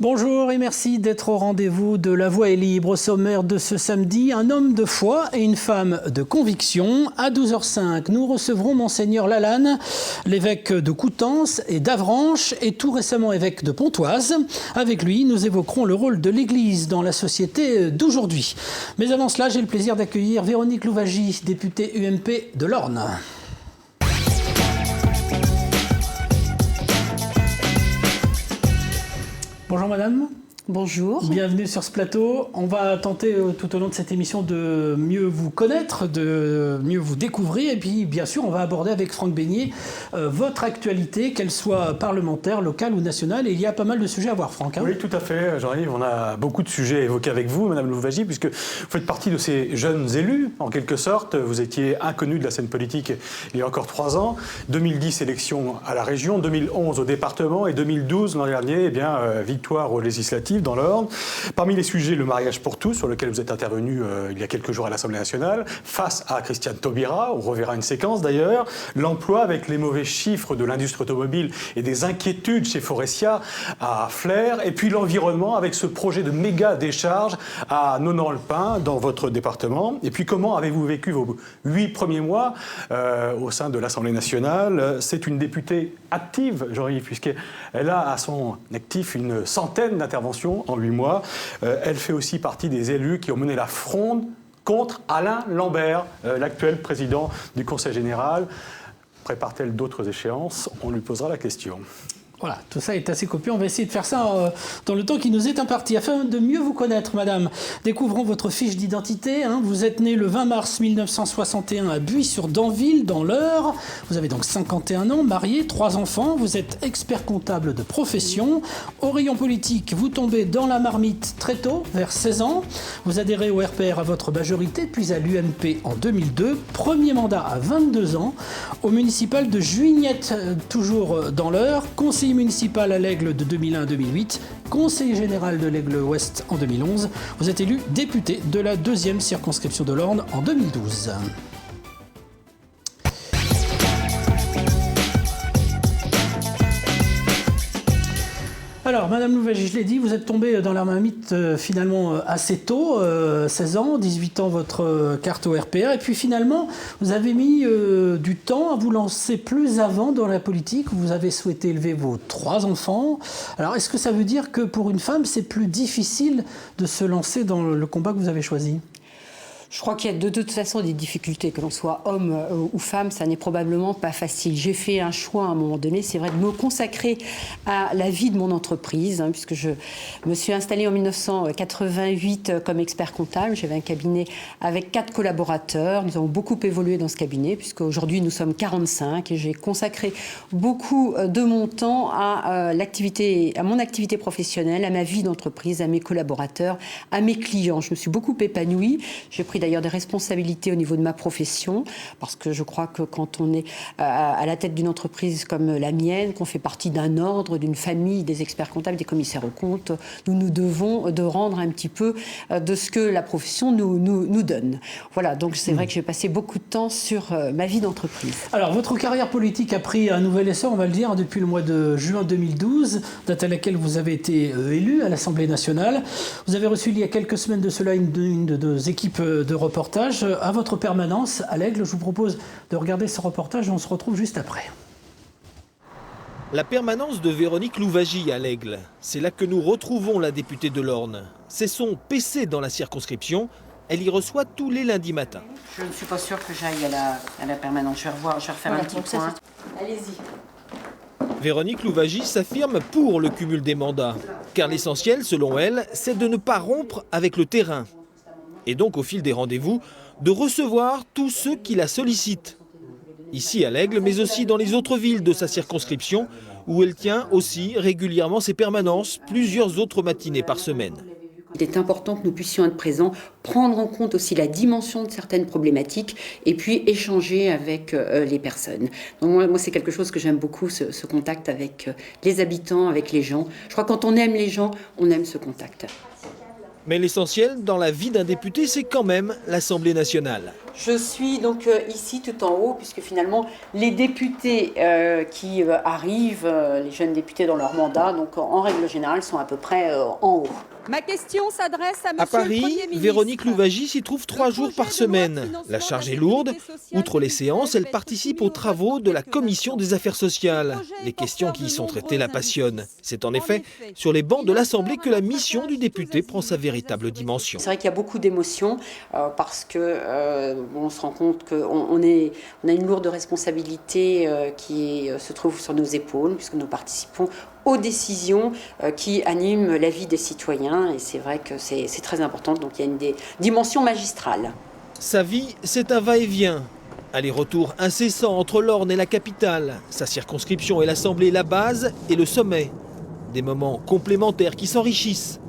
Bonjour et merci d'être au rendez-vous de La Voix est libre. Au sommaire de ce samedi, un homme de foi et une femme de conviction. À 12h05, nous recevrons Monseigneur Lalanne, l'évêque de Coutances et d'Avranches et tout récemment évêque de Pontoise. Avec lui, nous évoquerons le rôle de l'Église dans la société d'aujourd'hui. Mais avant cela, j'ai le plaisir d'accueillir Véronique Louwagie, députée UMP de l'Orne. Bonjour madame. Bonjour. Bienvenue sur ce plateau. On va tenter tout au long de cette émission de mieux vous connaître, de mieux vous découvrir. Et puis, bien sûr, on va aborder avec Franck Beignet votre actualité, qu'elle soit parlementaire, locale ou nationale. Et il y a pas mal de sujets à voir, Franck. Oui, tout à fait, Jean-Yves. On a beaucoup de sujets à évoquer avec vous, madame Louwagie, puisque vous faites partie de ces jeunes élus, en quelque sorte. Vous étiez inconnu de la scène politique il y a encore 3 ans. 2010, élection à la région. 2011, au département. Et 2012, l'an dernier, victoire aux législatives dans l'Orne. Parmi les sujets, le mariage pour tous, sur lequel vous êtes intervenu il y a quelques jours à l'Assemblée nationale, face à Christiane Taubira, on reverra une séquence d'ailleurs, l'emploi avec les mauvais chiffres de l'industrie automobile et des inquiétudes chez Forestia à Flers, et puis l'environnement avec ce projet de méga décharge à Nonant-le-Pin dans votre département. Et puis comment avez-vous vécu vos 8 premiers mois au sein de l'Assemblée nationale? C'est une députée active, Jean-Yves, puisqu'elle a à son actif une centaine d'interventions en 8 mois. Elle fait aussi partie des élus qui ont mené la fronde contre Alain Lambert, l'actuel président du Conseil général. Prépare-t-elle d'autres échéances? On lui posera la question. Voilà, tout ça est assez copieux. On va essayer de faire ça dans le temps qui nous est imparti. Afin de mieux vous connaître, madame, découvrons votre fiche d'identité. Vous êtes née le 20 mars 1961 à Buis-sur-Danville, dans l'Eure. Vous avez donc 51 ans, mariée, 3 enfants. Vous êtes expert comptable de profession. Au rayon politique, vous tombez dans la marmite très tôt, vers 16 ans. Vous adhérez au RPR à votre majorité, puis à l'UMP en 2002. Premier mandat à 22 ans. Au municipal de Juignette, toujours dans l'Eure. Conseiller municipal à l'Aigle de 2001 à 2008, conseiller général de l'Aigle-Ouest en 2011. Vous êtes élu député de la 2e circonscription de l'Orne en 2012. Alors, madame Louwagie, je l'ai dit, vous êtes tombée dans la marmite finalement assez tôt, 16 ans, 18 ans votre carte au RPR, et puis finalement, vous avez mis du temps à vous lancer plus avant dans la politique, vous avez souhaité élever vos 3 enfants. Alors, est-ce que ça veut dire que pour une femme, c'est plus difficile de se lancer dans le combat que vous avez choisi ? Je crois qu'il y a de toute façon des difficultés, que l'on soit homme ou femme, ça n'est probablement pas facile. J'ai fait un choix à un moment donné, c'est vrai, de me consacrer à la vie de mon entreprise, puisque je me suis installée en 1988 comme expert comptable. J'avais un cabinet avec 4 collaborateurs. Nous avons beaucoup évolué dans ce cabinet, puisqu'aujourd'hui nous sommes 45 et j'ai consacré beaucoup de mon temps à mon activité professionnelle, à ma vie d'entreprise, à mes collaborateurs, à mes clients. Je me suis beaucoup épanouie. J'ai pris d'ailleurs des responsabilités au niveau de ma profession, parce que je crois que quand on est à la tête d'une entreprise comme la mienne, qu'on fait partie d'un ordre, d'une famille, des experts comptables, des commissaires aux comptes, nous devons de rendre un petit peu de ce que la profession nous donne. Voilà, donc c'est vrai que j'ai passé beaucoup de temps sur ma vie d'entreprise. Alors, votre carrière politique a pris un nouvel essor, on va le dire, depuis le mois de juin 2012, date à laquelle vous avez été élu à l'Assemblée nationale. Vous avez reçu il y a quelques semaines de cela une de nos équipes de reportage à votre permanence à l'Aigle. Je vous propose de regarder ce reportage et on se retrouve juste après. La permanence de Véronique Louwagie à l'Aigle, c'est là que nous retrouvons la députée de l'Orne. C'est son PC dans la circonscription. Elle y reçoit tous les lundis matins. Je ne suis pas sûre que j'aille à la permanence. Je vais refaire un petit point. Allez-y. Véronique Louwagie s'affirme pour le cumul des mandats, car l'essentiel, selon elle, c'est de ne pas rompre avec le terrain. Et donc, au fil des rendez-vous, de recevoir tous ceux qui la sollicitent. Ici à l'Aigle, mais aussi dans les autres villes de sa circonscription, où elle tient aussi régulièrement ses permanences, plusieurs autres matinées par semaine. Il est important que nous puissions être présents, prendre en compte aussi la dimension de certaines problématiques et puis échanger avec les personnes. Donc moi c'est quelque chose que j'aime beaucoup, ce contact avec les habitants, avec les gens. Je crois que quand on aime les gens, on aime ce contact. Mais l'essentiel dans la vie d'un député, c'est quand même l'Assemblée nationale. Je suis donc ici tout en haut, puisque finalement les députés qui arrivent, les jeunes députés dans leur mandat, donc en règle générale, sont à peu près en haut. Ma question s'adresse à À Monsieur le Paris, Premier ministre. Véronique Louwagie s'y trouve 3 jours par semaine. La charge est lourde. Outre les séances, elle participe aux travaux de la Commission des affaires sociales. Les questions qui y sont traitées la passionnent. C'est en effet sur les bancs de l'Assemblée que la mission du député prend sa véritable dimension. C'est vrai qu'il y a beaucoup d'émotions parce que on se rend compte qu'on a une lourde responsabilité qui se trouve sur nos épaules, puisque nous participons aux décisions qui animent la vie des citoyens. Et c'est vrai que c'est très important. Donc il y a une dimension magistrale. Sa vie, c'est un va-et-vient. Aller-retour incessant entre l'Orne et la capitale. Sa circonscription et l'Assemblée, la base et le sommet. Des moments complémentaires qui s'enrichissent.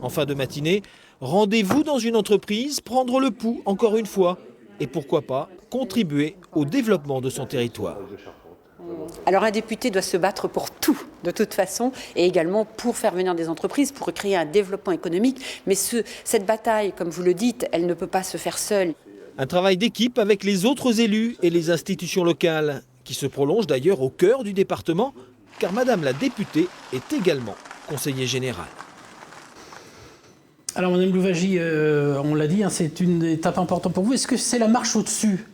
En fin de matinée, rendez-vous dans une entreprise, prendre le pouls encore une fois. Et pourquoi pas contribuer au développement de son territoire. Alors un député doit se battre pour tout, de toute façon, et également pour faire venir des entreprises, pour créer un développement économique. Mais cette bataille, comme vous le dites, elle ne peut pas se faire seule. Un travail d'équipe avec les autres élus et les institutions locales, qui se prolonge d'ailleurs au cœur du département, car Madame la députée est également conseillère générale. Alors, Madame Louwagie, on l'a dit, c'est une étape importante pour vous. Est-ce que c'est la marche au-dessus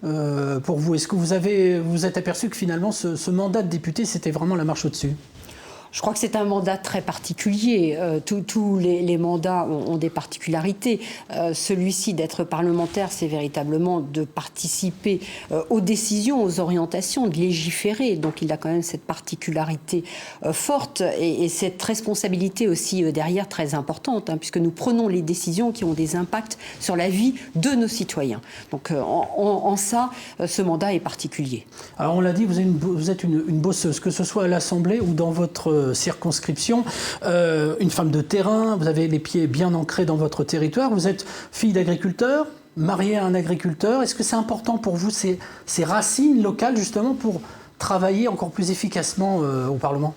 pour vous? Est-ce que vous êtes aperçu que finalement, ce mandat de député, c'était vraiment la marche au-dessus? Je crois que c'est un mandat très particulier. Tous les mandats ont des particularités. Celui-ci d'être parlementaire, c'est véritablement de participer aux décisions, aux orientations, de légiférer. Donc il a quand même cette particularité forte et cette responsabilité aussi derrière très importante, puisque nous prenons les décisions qui ont des impacts sur la vie de nos citoyens. Donc en ça, ce mandat est particulier. Alors on l'a dit, vous êtes une bosseuse, que ce soit à l'Assemblée ou dans votre circonscription, une femme de terrain, vous avez les pieds bien ancrés dans votre territoire, vous êtes fille d'agriculteur, mariée à un agriculteur. Est-ce que c'est important pour vous ces racines locales justement pour travailler encore plus efficacement au Parlement ?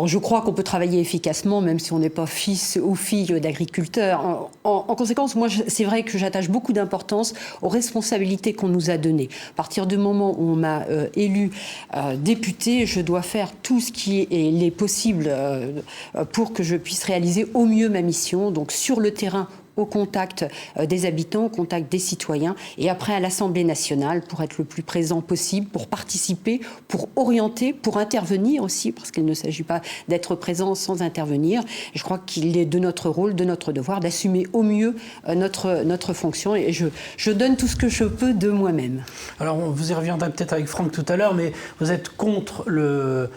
Je crois qu'on peut travailler efficacement même si on n'est pas fils ou fille d'agriculteur. En conséquence, moi, c'est vrai que j'attache beaucoup d'importance aux responsabilités qu'on nous a données. À partir du moment où on m'a élu député, je dois faire tout ce qui est possible pour que je puisse réaliser au mieux ma mission. Donc sur le terrain, au contact des habitants, au contact des citoyens, et après à l'Assemblée nationale pour être le plus présent possible, pour participer, pour orienter, pour intervenir aussi, parce qu'il ne s'agit pas d'être présent sans intervenir. Et je crois qu'il est de notre rôle, de notre devoir, d'assumer au mieux notre fonction, et je donne tout ce que je peux de moi-même. Alors, vous y reviendrez peut-être avec Franck tout à l'heure, mais vous êtes contre le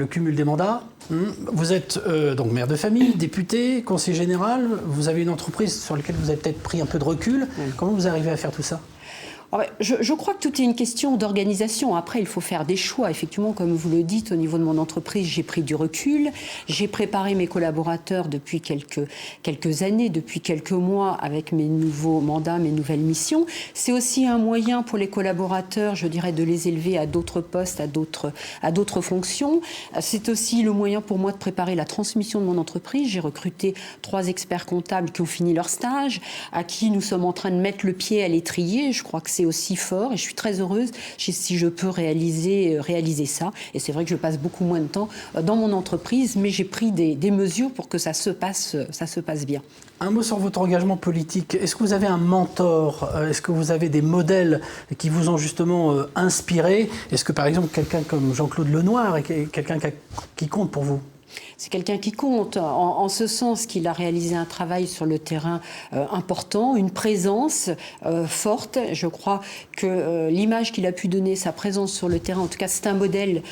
cumul des mandats. Vous êtes donc mère de famille, député, conseiller général, vous avez une entreprise sur laquelle vous avez peut-être pris un peu de recul. Comment vous arrivez à faire tout ça ? Je crois que tout est une question d'organisation. Après, il faut faire des choix. Effectivement, comme vous le dites, au niveau de mon entreprise, j'ai pris du recul. J'ai préparé mes collaborateurs depuis quelques années, depuis quelques mois, avec mes nouveaux mandats, mes nouvelles missions. C'est aussi un moyen pour les collaborateurs, je dirais, de les élever à d'autres postes, à d'autres fonctions. C'est aussi le moyen pour moi de préparer la transmission de mon entreprise. J'ai recruté 3 experts comptables qui ont fini leur stage, à qui nous sommes en train de mettre le pied à l'étrier. Je crois que c'est aussi fort et je suis très heureuse si je peux réaliser ça. Et c'est vrai que je passe beaucoup moins de temps dans mon entreprise, mais j'ai pris des mesures pour que ça se passe bien. Un mot sur votre engagement politique. Est-ce que vous avez un mentor ? Est-ce que vous avez des modèles qui vous ont justement inspiré ? Est-ce que par exemple quelqu'un comme Jean-Claude Lenoir est quelqu'un qui compte pour vous ? C'est quelqu'un qui compte, en ce sens qu'il a réalisé un travail sur le terrain important, une présence forte. Je crois que l'image qu'il a pu donner, sa présence sur le terrain, en tout cas c'est un modèle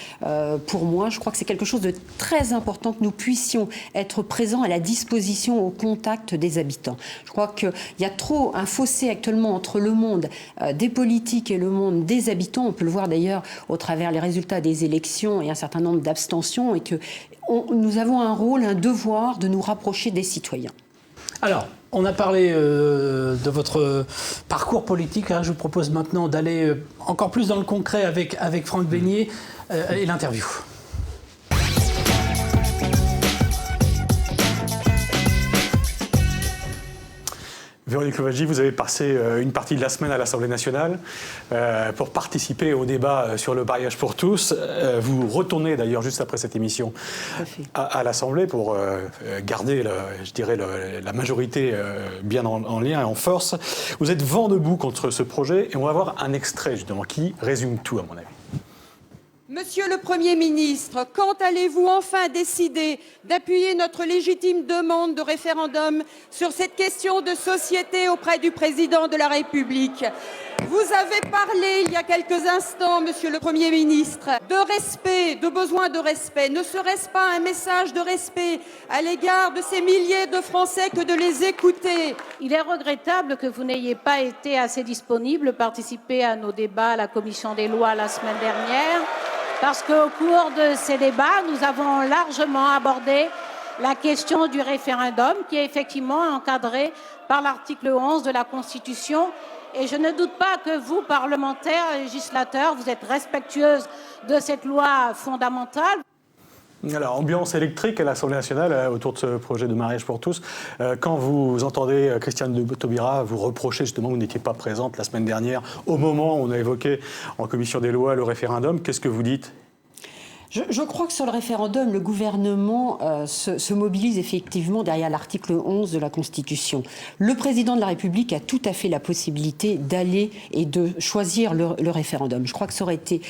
pour moi. Je crois que c'est quelque chose de très important que nous puissions être présents à la disposition, au contact des habitants. Je crois qu'il y a trop un fossé actuellement entre le monde des politiques et le monde des habitants. On peut le voir d'ailleurs au travers les résultats des élections et un certain nombre d'abstentions, et que nous avons un rôle, un devoir de nous rapprocher des citoyens. Alors, on a parlé de votre parcours politique. Je vous propose maintenant d'aller encore plus dans le concret avec Franck Beignet et l'interview. Véronique Louwagie, vous avez passé une partie de la semaine à l'Assemblée nationale pour participer au débat sur le mariage pour tous. Vous retournez d'ailleurs juste après cette émission à l'Assemblée pour garder, la majorité bien en lien et en force. Vous êtes vent debout contre ce projet et on va voir un extrait justement qui résume tout à mon avis. Monsieur le Premier ministre, quand allez-vous enfin décider d'appuyer notre légitime demande de référendum sur cette question de société auprès du Président de la République ? Vous avez parlé il y a quelques instants, Monsieur le Premier ministre, de respect, de besoin de respect. Ne serait-ce pas un message de respect à l'égard de ces milliers de Français que de les écouter ? Il est regrettable que vous n'ayez pas été assez disponible, participer à nos débats à la Commission des lois la semaine dernière. Parce qu'au cours de ces débats, nous avons largement abordé la question du référendum qui est effectivement encadrée par l'article 11 de la Constitution. Et je ne doute pas que vous, parlementaires et législateurs, vous êtes respectueuses de cette loi fondamentale. Alors, ambiance électrique à l'Assemblée nationale autour de ce projet de mariage pour tous. Quand vous entendez Christiane Taubira vous reprocher justement que vous n'étiez pas présente la semaine dernière, au moment où on a évoqué en commission des lois le référendum, qu'est-ce que vous dites ? Je crois que sur le référendum, le gouvernement se mobilise effectivement derrière l'article 11 de la Constitution. Le président de la République a tout à fait la possibilité d'aller et de choisir le référendum. Je crois que ça aurait été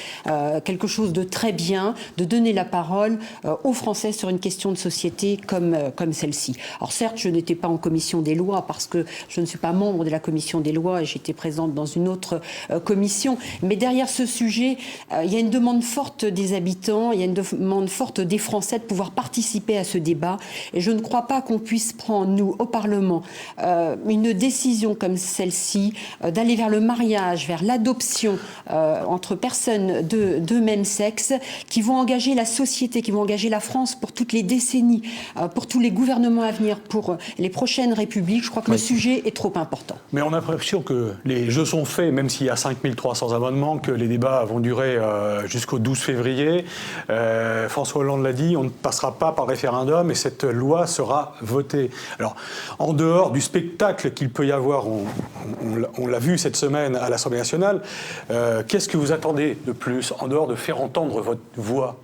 quelque chose de très bien, de donner la parole aux Français sur une question de société comme celle-ci. Alors certes, je n'étais pas en commission des lois parce que je ne suis pas membre de la commission des lois et j'étais présente dans une autre commission. Mais derrière ce sujet, il y a une demande forte des habitants. Il y a une demande forte des Français de pouvoir participer à ce débat. Et je ne crois pas qu'on puisse prendre, nous, au Parlement, une décision comme celle-ci, d'aller vers le mariage, vers l'adoption entre personnes de même sexe, qui vont engager la société, qui vont engager la France pour toutes les décennies, pour tous les gouvernements à venir, pour les prochaines républiques. Je crois que le sujet est trop important. Mais on a l'impression que les jeux sont faits, même s'il y a 5300 amendements, que les débats vont durer jusqu'au 12 février. François Hollande l'a dit, on ne passera pas par référendum et cette loi sera votée. Alors, en dehors du spectacle qu'il peut y avoir, on l'a vu cette semaine à l'Assemblée nationale, qu'est-ce que vous attendez de plus, en dehors de faire entendre votre voix ?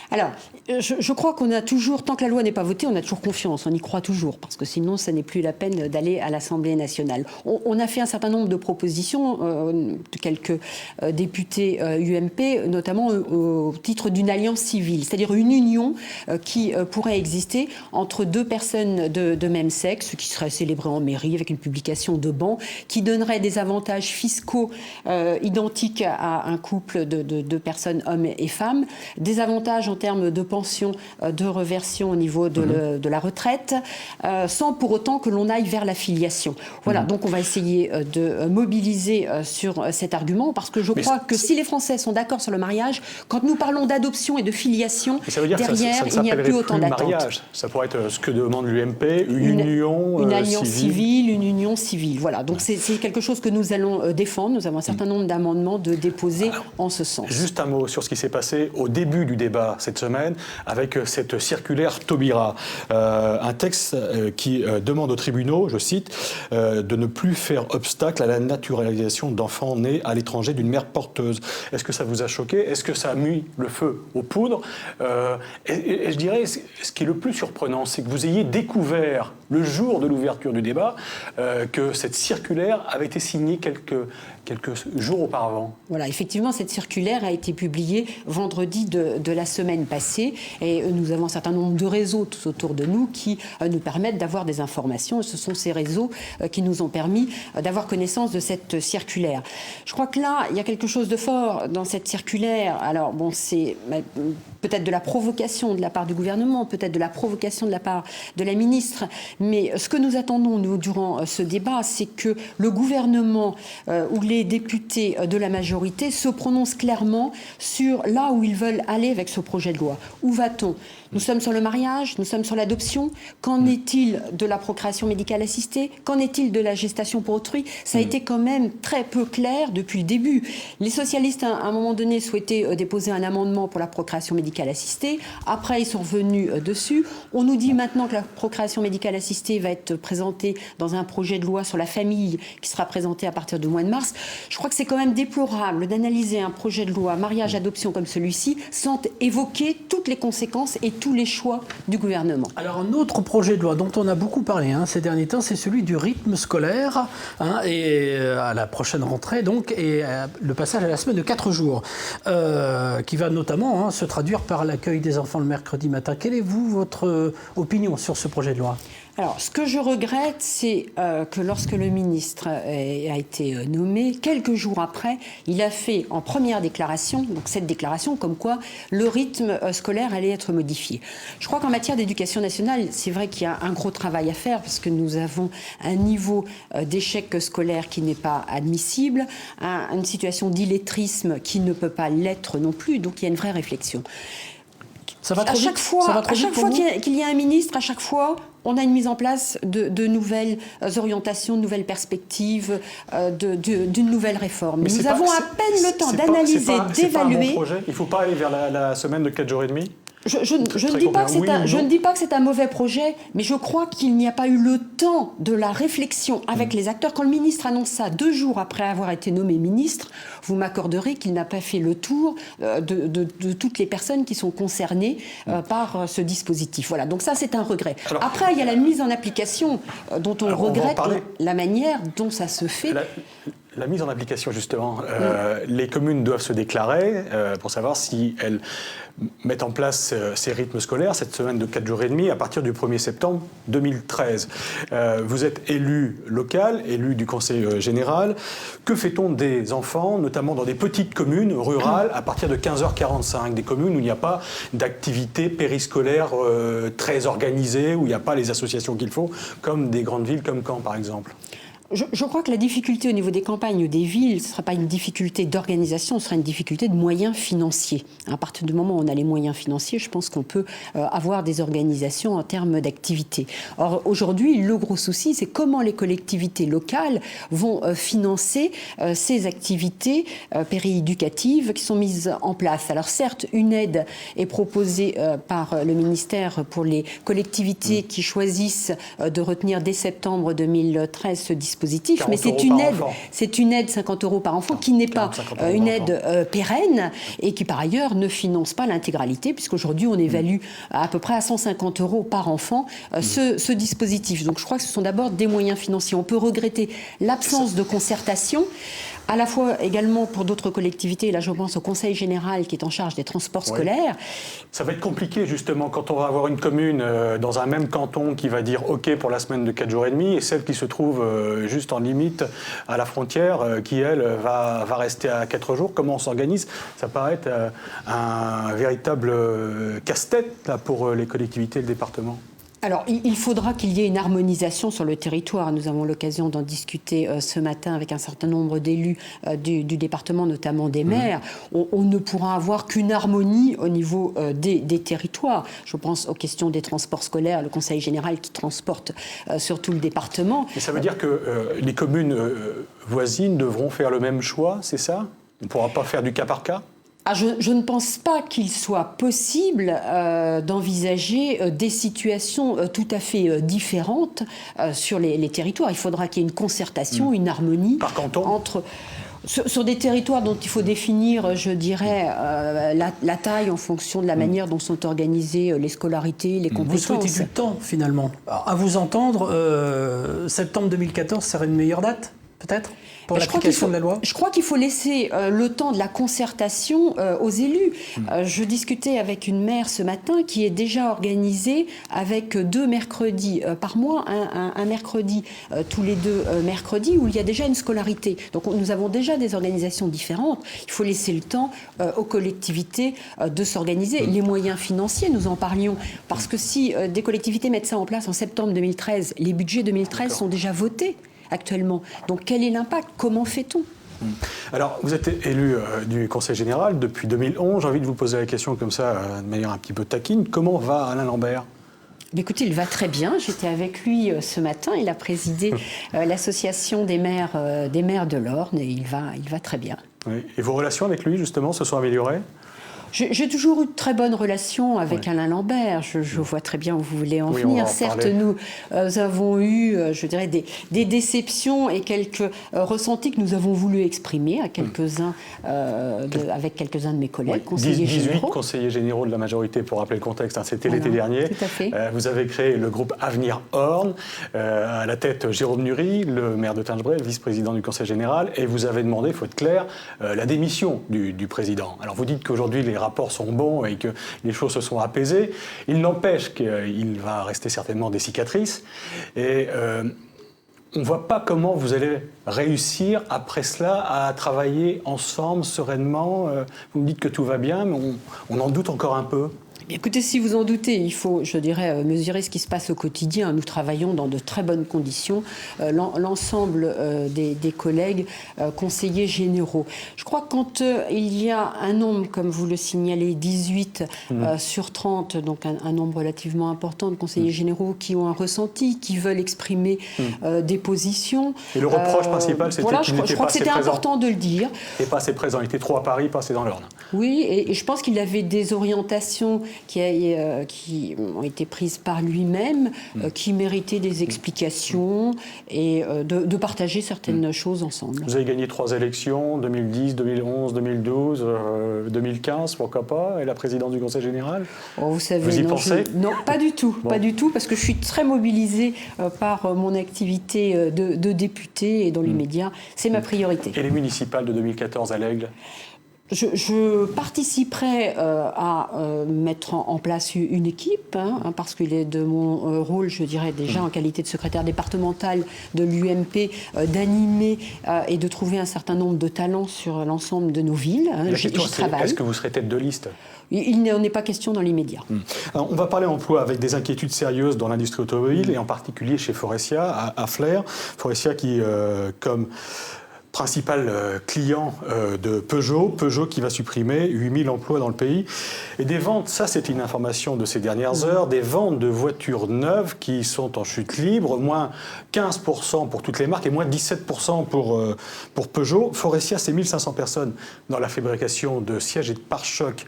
Alors, je crois qu'on a toujours, tant que la loi n'est pas votée, on a toujours confiance, on y croit toujours, parce que sinon, ça n'est plus la peine d'aller à l'Assemblée nationale. On a fait un certain nombre de propositions de quelques députés UMP, notamment au titre d'une alliance civile, c'est-à-dire une union qui pourrait exister entre deux personnes de même sexe, qui seraient célébrées en mairie avec une publication de ban, qui donnerait des avantages fiscaux identiques à un couple de personnes, hommes et femmes, des avantages en termes de pension, de reversion au niveau de la retraite, sans pour autant que l'on aille vers la filiation. Voilà, donc on va essayer de mobiliser sur cet argument, parce que je crois que si les Français sont d'accord sur le mariage, quand nous parlons d'adoption et de filiation, derrière, il n'y a plus autant d'attentes. Ça pourrait être ce que demande l'UMP, une union une alliance civile, une union civile. Voilà, donc c'est quelque chose que nous allons défendre. Nous avons un certain nombre d'amendements de déposer en ce sens. Juste un mot sur ce qui s'est passé au début du débat cette semaine avec cette circulaire Taubira. Un texte qui demande aux tribunaux, je cite, de ne plus faire obstacle à la naturalisation d'enfants nés à l'étranger d'une mère porteuse. Est-ce que ça vous a choqué ? Est-ce que ça a mis le feu aux poudres ? Et je dirais, ce qui est le plus surprenant, c'est que vous ayez découvert, le jour de l'ouverture du débat, que cette circulaire avait été signée quelques jours auparavant. Voilà, effectivement, cette circulaire a été publiée vendredi de la semaine passée et nous avons un certain nombre de réseaux tout autour de nous qui nous permettent d'avoir des informations. Ce sont ces réseaux qui nous ont permis d'avoir connaissance de cette circulaire. Je crois que là, il y a quelque chose de fort dans cette circulaire. Alors, bon, c'est peut-être de la provocation de la part du gouvernement, peut-être de la provocation de la part de la ministre, mais ce que nous attendons, nous, durant ce débat, c'est que le gouvernement ou les députés de la majorité se prononcent clairement sur là où ils veulent aller avec ce projet de loi. Où va-t-on ? Nous sommes sur le mariage, nous sommes sur l'adoption. Qu'en est-il de la procréation médicale assistée ? Qu'en est-il de la gestation pour autrui ? Ça a été quand même très peu clair depuis le début. Les socialistes, à un moment donné, souhaitaient déposer un amendement pour la procréation médicale assistée. Après, ils sont revenus dessus. On nous dit maintenant que la procréation médicale assistée assistée va être présentée dans un projet de loi sur la famille qui sera présenté à partir du mois de mars. Je crois que c'est quand même déplorable d'analyser un projet de loi mariage-adoption comme celui-ci sans évoquer toutes les conséquences et tous les choix du gouvernement. Alors un autre projet de loi dont on a beaucoup parlé ces derniers temps, c'est celui du rythme scolaire et à la prochaine rentrée donc, et le passage à la semaine de 4 jours qui va notamment se traduire par l'accueil des enfants le mercredi matin. Quelle est votre opinion sur ce projet de loi ? Alors, ce que je regrette, c'est que lorsque le ministre a été nommé, quelques jours après, il a fait en première déclaration, donc cette déclaration comme quoi le rythme scolaire allait être modifié. Je crois qu'en matière d'éducation nationale, c'est vrai qu'il y a un gros travail à faire parce que nous avons un niveau d'échec scolaire qui n'est pas admissible, une situation d'illettrisme qui ne peut pas l'être non plus, donc il y a une vraie réflexion. À chaque fois qu'il y a un ministre, à chaque fois, on a une mise en place de nouvelles orientations, de nouvelles perspectives, d'une nouvelle réforme. Mais nous avons à peine le temps d'analyser, d'évaluer. C'est pas un bon projet. Il ne faut pas aller vers la semaine de 4 jours et demi. Je ne dis pas que c'est un mauvais projet, mais je crois qu'il n'y a pas eu le temps de la réflexion avec les acteurs. Quand le ministre annonce ça 2 jours après avoir été nommé ministre, vous m'accorderez qu'il n'a pas fait le tour de toutes les personnes qui sont concernées par ce dispositif. Voilà, donc ça c'est un regret. Alors, après, il y a la mise en application dont on regrette la manière dont ça se fait. La mise en application, justement, les communes doivent se déclarer pour savoir si elles mettent en place ces rythmes scolaires, cette semaine de 4 jours et demi, à partir du 1er septembre 2013. Vous êtes élu local, élu du conseil général. Que fait-on des enfants, notamment dans des petites communes rurales, à partir de 15h45, des communes où il n'y a pas d'activité périscolaire très organisée, où il n'y a pas les associations qu'il faut, comme des grandes villes comme Caen, par exemple ? Je crois que la difficulté au niveau des campagnes ou des villes, ce ne sera pas une difficulté d'organisation, ce sera une difficulté de moyens financiers. À partir du moment où on a les moyens financiers, je pense qu'on peut avoir des organisations en termes d'activité. Or, aujourd'hui, le gros souci, c'est comment les collectivités locales vont financer ces activités périéducatives qui sont mises en place. Alors certes, une aide est proposée par le ministère pour les collectivités qui choisissent de retenir dès septembre 2013 ce dispositif, mais c'est une aide 50 € par enfant qui n'est pas une aide pérenne et qui par ailleurs ne finance pas l'intégralité, puisqu'aujourd'hui on évalue à peu près à 150 € par enfant ce dispositif. Donc je crois que ce sont d'abord des moyens financiers. On peut regretter l'absence de concertation, à la fois également pour d'autres collectivités. Là, je pense au Conseil général qui est en charge des transports scolaires. Ça va être compliqué, justement, quand on va avoir une commune dans un même canton qui va dire OK pour la semaine de 4 jours et demi, et celle qui se trouve juste en limite à la frontière, qui, elle, va rester à 4 jours. Comment on s'organise ? Ça paraît être un véritable casse-tête là, pour les collectivités et le département. Alors, il faudra qu'il y ait une harmonisation sur le territoire. Nous avons l'occasion d'en discuter ce matin avec un certain nombre d'élus du département, notamment des maires. On ne pourra avoir qu'une harmonie au niveau des territoires. Je pense aux questions des transports scolaires, le Conseil général qui transporte sur tout le département. Et ça veut dire que les communes voisines devront faire le même choix, c'est ça ? On ne pourra pas faire du cas par cas ? Je ne pense pas qu'il soit possible d'envisager des situations tout à fait différentes sur les territoires. Il faudra qu'il y ait une concertation, une harmonie entre... Sur des territoires dont il faut définir, je dirais, la taille en fonction de la manière dont sont organisées les scolarités, les compétences. Vous souhaitez du temps, finalement. Alors, à vous entendre, septembre 2014 serait une meilleure date, peut-être ? Pour l'application de la loi ? Je crois qu'il faut laisser le temps de la concertation aux élus. Je discutais avec une maire ce matin qui est déjà organisée avec 2 mercredis par mois, un mercredi tous les 2 mercredis où il y a déjà une scolarité. Donc nous avons déjà des organisations différentes. Il faut laisser le temps aux collectivités de s'organiser. Les moyens financiers, nous en parlions, parce que si des collectivités mettent ça en place en septembre 2013, les budgets 2013 sont déjà votés actuellement. Donc quel est l'impact ? Comment fait-on ? Alors, vous êtes élu du Conseil général depuis 2011. J'ai envie de vous poser la question comme ça, de manière un petit peu taquine. Comment va Alain Lambert ? Écoutez, il va très bien. J'étais avec lui ce matin. Il a présidé l'association des maires de l'Orne et il va très bien. Oui. Et vos relations avec lui, justement, se sont améliorées ? J'ai toujours eu de très bonnes relations avec Alain Lambert. Je vois très bien où vous voulez en venir. Certes, nous avons eu, je dirais, des déceptions et quelques ressentis que nous avons voulu exprimer à quelques-uns, avec quelques-uns de mes collègues, conseillers 18 généraux. Conseillers généraux de la majorité, pour rappeler le contexte, c'était l'été dernier. Tout à fait. Vous avez créé le groupe Avenir Orne, à la tête Jérôme Nury, le maire de Tingebray, le vice-président du Conseil général, et vous avez demandé, il faut être clair, la démission du président. Alors vous dites qu'aujourd'hui les rapports sont bons et que les choses se sont apaisées. Il n'empêche qu'il va rester certainement des cicatrices. Et on ne voit pas comment vous allez réussir après cela à travailler ensemble sereinement. Vous me dites que tout va bien, mais on en doute encore un peu. Écoutez, si vous en doutez, il faut, je dirais, mesurer ce qui se passe au quotidien. Nous travaillons dans de très bonnes conditions, l'ensemble des collègues conseillers généraux. Je crois que quand il y a un nombre, comme vous le signalez, 18 sur 30, donc un nombre relativement important de conseillers généraux qui ont un ressenti, qui veulent exprimer des positions. Et le reproche principal, c'était qu'il n'était pas assez présent. Je crois que c'était important de le dire. Il n'était pas assez présent, il était trop à Paris, pas assez dans l'Orne. Oui, et je pense qu'il avait des orientations qui ont été prises par lui-même, qui méritaient des explications et de partager certaines choses ensemble. Vous avez gagné 3 élections, 2010, 2011, 2012, 2015, pourquoi pas, et la présidence du Conseil général. Vous savez, vous y pensez? Non, pas du tout, pas du tout, parce que je suis très mobilisée par mon activité de députée et dans l'immédiat, c'est ma priorité. Et les municipales de 2014 à l'Aigle? Je participerai à mettre en place une équipe, parce qu'il est de mon rôle, je dirais déjà en qualité de secrétaire départemental de l'UMP, d'animer et de trouver un certain nombre de talents sur l'ensemble de nos villes. J'y travaille. Est-ce que vous serez tête de liste? Il n'en est pas question dans l'immédiat. Alors, on va parler emploi avec des inquiétudes sérieuses dans l'industrie automobile et en particulier chez Faurecia à Flers. Faurecia qui, comme principal client de Peugeot qui va supprimer 8000 emplois dans le pays. Et des ventes, ça c'est une information de ces dernières heures, des ventes de voitures neuves qui sont en chute libre, moins 15% pour toutes les marques et moins 17% pour Peugeot. Faurecia, c'est 1500 personnes dans la fabrication de sièges et de pare-chocs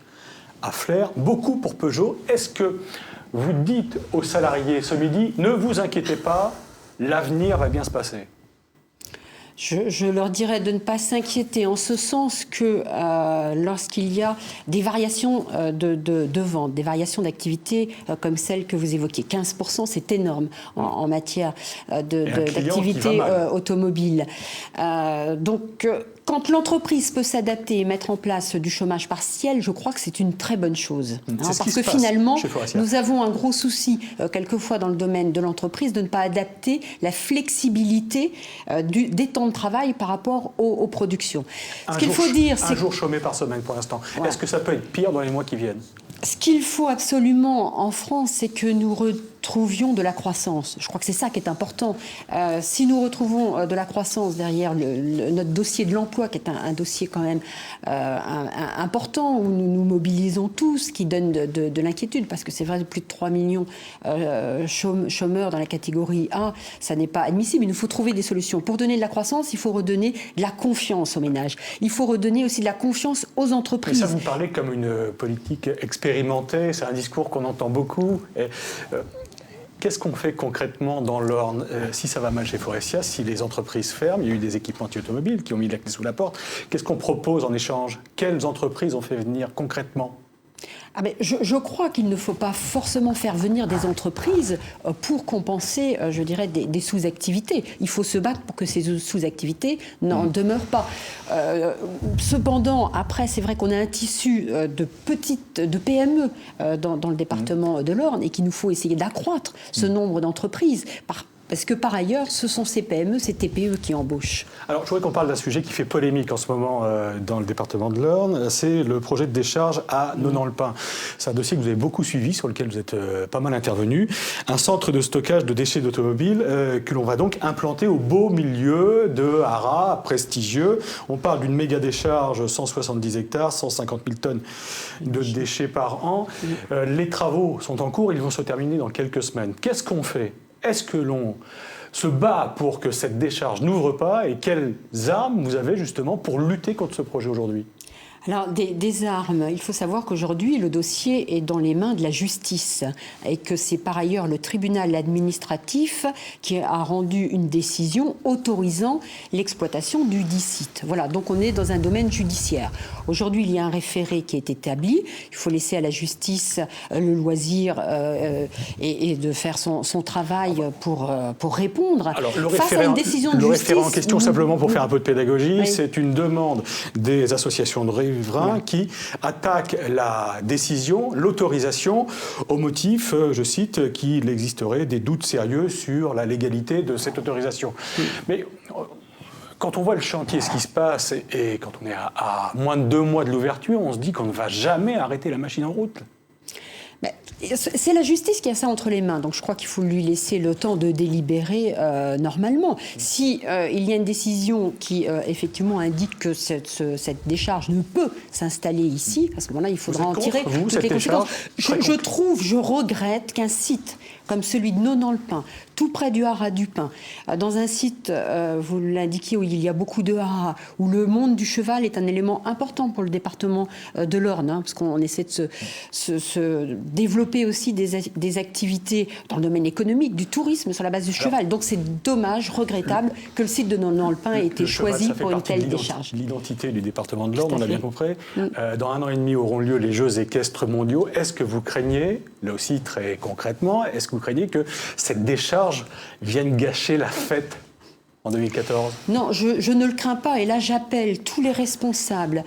à Flers, beaucoup pour Peugeot. Est-ce que vous dites aux salariés ce midi, ne vous inquiétez pas, l'avenir va bien se passer? Je leur dirais de ne pas s'inquiéter en ce sens que lorsqu'il y a des variations de vente, des variations d'activité comme celles que vous évoquez, 15%, c'est énorme en matière d'activité automobile. Donc, quand l'entreprise peut s'adapter et mettre en place du chômage partiel, je crois que c'est une très bonne chose. Parce que finalement, nous avons un gros souci, quelquefois dans le domaine de l'entreprise, de ne pas adapter la flexibilité des temps de travail par rapport aux productions. Ce qu'il faut dire, c'est un jour chômé par semaine pour l'instant. Ouais. Est-ce que ça peut être pire dans les mois qui viennent? Ce qu'il faut absolument en France, c'est que nous retrouvions de la croissance. Je crois que c'est ça qui est important. Si nous retrouvons de la croissance derrière notre dossier de l'emploi, qui est un dossier quand même important, où nous nous mobilisons tous, qui donne de l'inquiétude, parce que c'est vrai, plus de 3 millions chômeurs dans la catégorie A, ça n'est pas admissible. Il nous faut trouver des solutions. Pour donner de la croissance, il faut redonner de la confiance aux ménages. Il faut redonner aussi de la confiance aux entreprises. Mais ça, vous parlez comme une politique expérimentée, c'est un discours qu'on entend beaucoup. Qu'est-ce qu'on fait concrètement dans l'Orne si ça va mal chez Faurecia, si les entreprises ferment? Il y a eu des équipementiers automobiles qui ont mis la clé sous la porte. Qu'est-ce qu'on propose en échange? Quelles entreprises ont fait venir concrètement? Je crois qu'il ne faut pas forcément faire venir des entreprises pour compenser, je dirais, des sous-activités. Il faut se battre pour que ces sous-activités n'en demeurent pas. Cependant, après, c'est vrai qu'on a un tissu de PME dans le département de l'Orne et qu'il nous faut essayer d'accroître ce nombre d'entreprises parce que par ailleurs, ce sont ces PME, ces TPE qui embauchent. Alors, je voudrais qu'on parle d'un sujet qui fait polémique en ce moment dans le département de l'Orne. C'est le projet de décharge à Nonant-le-Pin. C'est un dossier que vous avez beaucoup suivi, sur lequel vous êtes pas mal intervenu. Un centre de stockage de déchets d'automobile que l'on va donc implanter au beau milieu de haras prestigieux. On parle d'une méga décharge, 170 hectares, 150 000 tonnes de déchets par an. Les travaux sont en cours, ils vont se terminer dans quelques semaines. Qu'est-ce qu'on fait ? Est-ce que l'on se bat pour que cette décharge n'ouvre pas et quelles armes vous avez justement pour lutter contre ce projet aujourd'hui ? Alors, des armes, il faut savoir qu'aujourd'hui, le dossier est dans les mains de la justice et que c'est par ailleurs le tribunal administratif qui a rendu une décision autorisant l'exploitation du dit site. Voilà, donc on est dans un domaine judiciaire. Aujourd'hui, il y a un référé qui est établi. Il faut laisser à la justice le loisir et de faire son travail pour répondre. Alors, face à une décision de justice. Le référé en question, simplement pour faire un peu de pédagogie, c'est une demande des associations de riverains qui attaquent la décision, l'autorisation, au motif, je cite, qu'il existerait des doutes sérieux sur la légalité de cette autorisation. Mais quand on voit le chantier, ce qui se passe, et quand on est à moins de 2 mois de l'ouverture, on se dit qu'on ne va jamais arrêter la machine en route. C'est la justice qui a ça entre les mains, donc je crois qu'il faut lui laisser le temps de délibérer normalement. Si il y a une décision qui effectivement indique que cette décharge ne peut s'installer ici, à ce moment-là, il faudra en tirer toutes les conséquences. Je regrette qu'un site comme celui de Nonant-le-Pin, tout près du haras du Pin, dans un site, vous l'indiquiez, où il y a beaucoup de haras, où le monde du cheval est un élément important pour le département de l'Orne, parce qu'on essaie de se développer aussi des activités dans le domaine économique, du tourisme sur la base du cheval. Donc c'est dommage, regrettable, que le site de Nonant-le-Pin ait été choisi pour une telle décharge. L'identité du département de l'Orne, on a bien compris. Dans 1 an et demi auront lieu les Jeux équestres mondiaux. Est-ce que vous craignez, là aussi très concrètement, est-ce que vous craignez que cette décharge vienne gâcher la fête en 2014 ? Non, je ne le crains pas. Et là, j'appelle tous les responsables,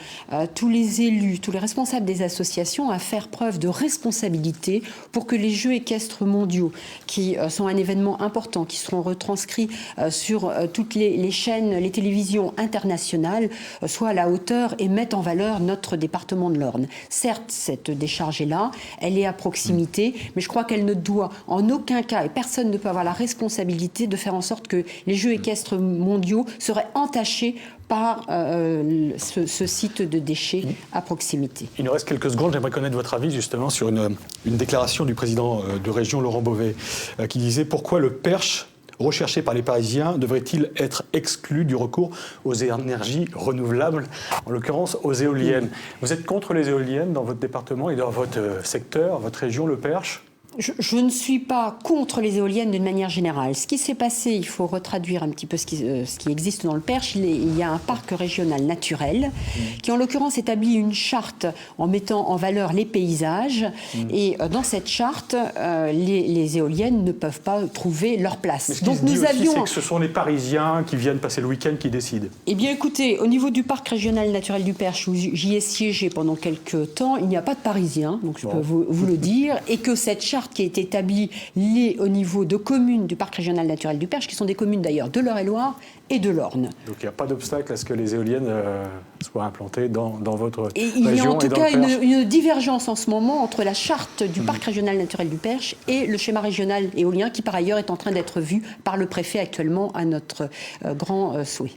tous les élus, tous les responsables des associations à faire preuve de responsabilité pour que les Jeux équestres mondiaux, qui sont un événement important, qui seront retranscrits sur toutes les chaînes, les télévisions internationales, soient à la hauteur et mettent en valeur notre département de l'Orne. Certes, cette décharge est là, elle est à proximité, mais je crois qu'elle ne doit en aucun cas, et personne ne peut avoir la responsabilité de faire en sorte que les Jeux équestres mondiaux seraient entachés par ce site de déchets à proximité. Il nous reste quelques secondes. J'aimerais connaître votre avis justement sur une déclaration du président de région, Laurent Beauvais, qui disait « Pourquoi le perche recherché par les Parisiens devrait-il être exclu du recours aux énergies renouvelables, en l'occurrence aux éoliennes ?» Vous êtes contre les éoliennes dans votre département et dans votre secteur, votre région, le Perche ? Je ne suis pas contre les éoliennes d'une manière générale. Ce qui s'est passé, il faut retraduire un petit peu ce qui existe dans le Perche. Il y a un parc régional naturel qui, en l'occurrence, établit une charte en mettant en valeur les paysages. Et dans cette charte, les éoliennes ne peuvent pas trouver leur place. Mais ce qui se dit aussi, c'est que ce sont les Parisiens qui viennent passer le week-end qui décident. Eh bien, écoutez, au niveau du parc régional naturel du Perche, où j'y ai siégé pendant quelques temps, il n'y a pas de Parisiens, donc je peux vous le dire, et que cette charte qui est établie au niveau de communes du parc régional naturel du Perche, qui sont des communes d'ailleurs de l'Eure-et-Loir et de l'Orne. Donc il n'y a pas d'obstacle à ce que les éoliennes soient implantées dans votre région. Et il y a en tout cas une divergence en ce moment entre la charte du parc régional naturel du Perche et le schéma régional éolien qui par ailleurs est en train d'être vu par le préfet actuellement à notre grand souhait.